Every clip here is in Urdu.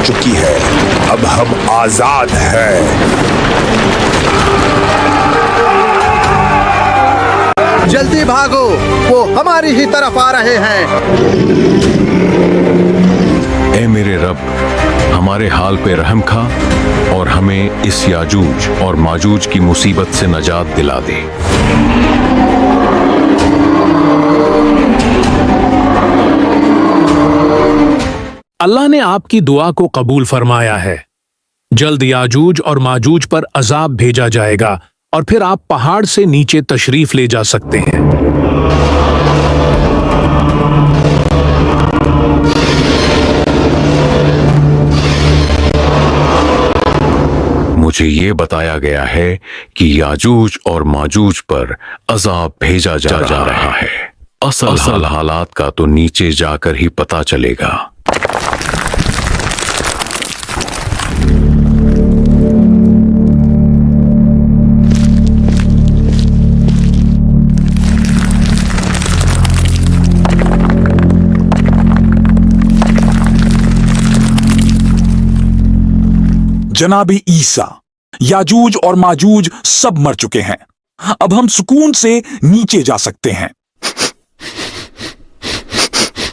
چکی ہے، اب ہم آزاد ہیں۔ جلدی بھاگو، وہ ہماری ہی طرف آ رہے ہیں۔ اے میرے رب، ہمارے حال پہ رحم کھا اور ہمیں اس یاجوج اور ماجوج کی مصیبت سے نجات دلا دے۔ اللہ نے آپ کی دعا کو قبول فرمایا ہے۔ جلد یاجوج اور ماجوج پر عذاب بھیجا جائے گا اور پھر آپ پہاڑ سے نیچے تشریف لے جا سکتے ہیں۔ مجھے یہ بتایا گیا ہے کہ یاجوج اور ماجوج پر عذاب بھیجا جا رہا ہے۔ اصل حالات کا تو نیچے جا کر ہی پتہ چلے گا۔ جناب عیسیٰ، یاجوج اور ماجوج سب مر چکے ہیں، اب ہم سکون سے نیچے جا سکتے ہیں۔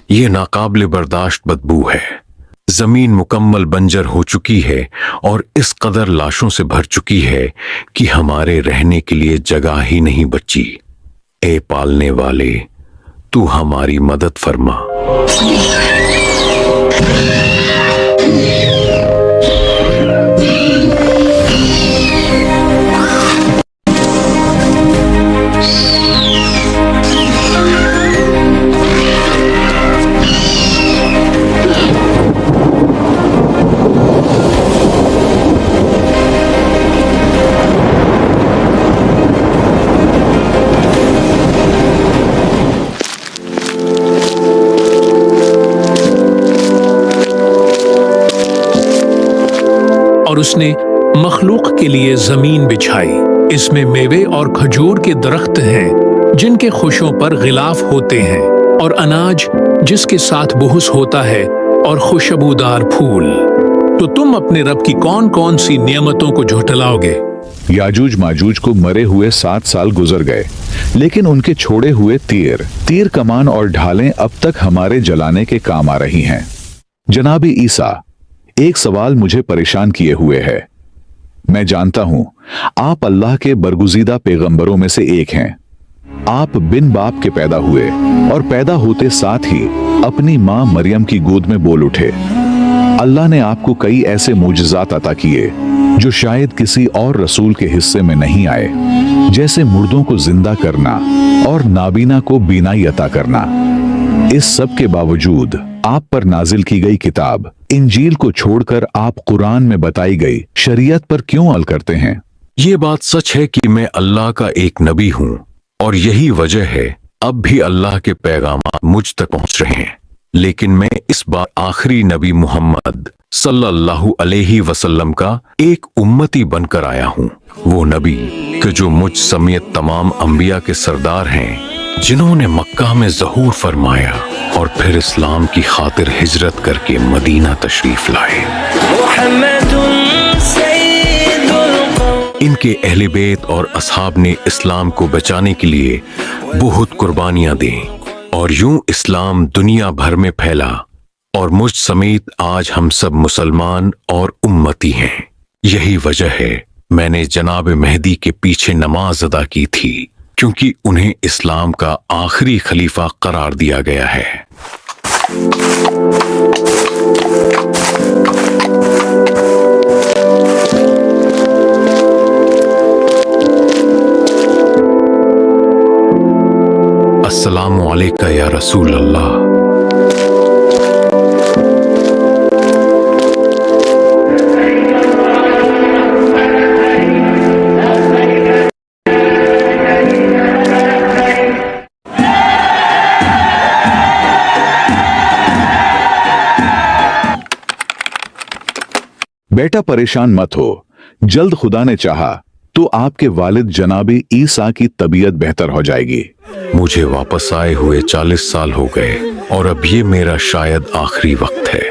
یہ ناقابل برداشت بدبو ہے۔ زمین مکمل بنجر ہو چکی ہے اور اس قدر لاشوں سے بھر چکی ہے کہ ہمارے رہنے کے لیے جگہ ہی نہیں بچی۔ اے پالنے والے، تو ہماری مدد فرما۔ اور اس نے مخلوق کے لیے زمین بچھائی، اس میں میوے اور کھجور کے درخت ہیں جن کے خوشوں پر غلاف ہوتے ہیں، اور اناج جس کے ساتھ بہس ہوتا ہے، اور خوشبودار پھول۔ تو تم اپنے رب کی کون کون سی نعمتوں کو جھٹلاؤ گے؟ یاجوج ماجوج کو مرے ہوئے 7 سال گزر گئے، لیکن ان کے چھوڑے ہوئے تیر کمان اور ڈھالیں اب تک ہمارے جلانے کے کام آ رہی ہیں۔ جناب عیسیٰ، ایک سوال مجھے پریشان کیے ہوئے ہے۔ میں جانتا ہوں آپ اللہ کے برگزیدہ پیغمبروں میں سے ایک ہیں۔ آپ بن باپ کے پیدا ہوئے اور پیدا ہوتے ساتھ ہی اپنی ماں مریم کی گود میں بول اٹھے۔ اللہ نے آپ کو کئی ایسے معجزات عطا کیے جو شاید کسی اور رسول کے حصے میں نہیں آئے، جیسے مردوں کو زندہ کرنا اور نابینا کو بینائی عطا کرنا۔ اس سب کے باوجود آپ پر نازل کی گئی کتاب انجیل کو چھوڑ کر آپ قرآن میں بتائی گئی شریعت پر کیوں عمل کرتے ہیں؟ یہ بات سچ ہے کہ میں اللہ کا ایک نبی ہوں، اور یہی وجہ ہے اب بھی اللہ کے پیغامات مجھ تک پہنچ رہے ہیں، لیکن میں اس بار آخری نبی محمد صلی اللہ علیہ وسلم کا ایک امتی بن کر آیا ہوں۔ وہ نبی کہ جو مجھ سمیت تمام انبیاء کے سردار ہیں، جنہوں نے مکہ میں ظہور فرمایا اور پھر اسلام کی خاطر ہجرت کر کے مدینہ تشریف لائے۔ ان کے اہل بیت اور اصحاب نے اسلام کو بچانے کے لیے بہت قربانیاں دیں، اور یوں اسلام دنیا بھر میں پھیلا، اور مجھ سمیت آج ہم سب مسلمان اور امتی ہیں۔ یہی وجہ ہے میں نے جناب مہدی کے پیچھے نماز ادا کی تھی، کیونکہ انہیں اسلام کا آخری خلیفہ قرار دیا گیا ہے۔ السلام علیکہ یا رسول اللہ۔ بیٹا پریشان مت ہو، جلد خدا نے چاہا تو آپ کے والد جناب عیسیٰ کی طبیعت بہتر ہو جائے گی۔ مجھے واپس آئے ہوئے 40 سال ہو گئے، اور اب یہ میرا شاید آخری وقت ہے۔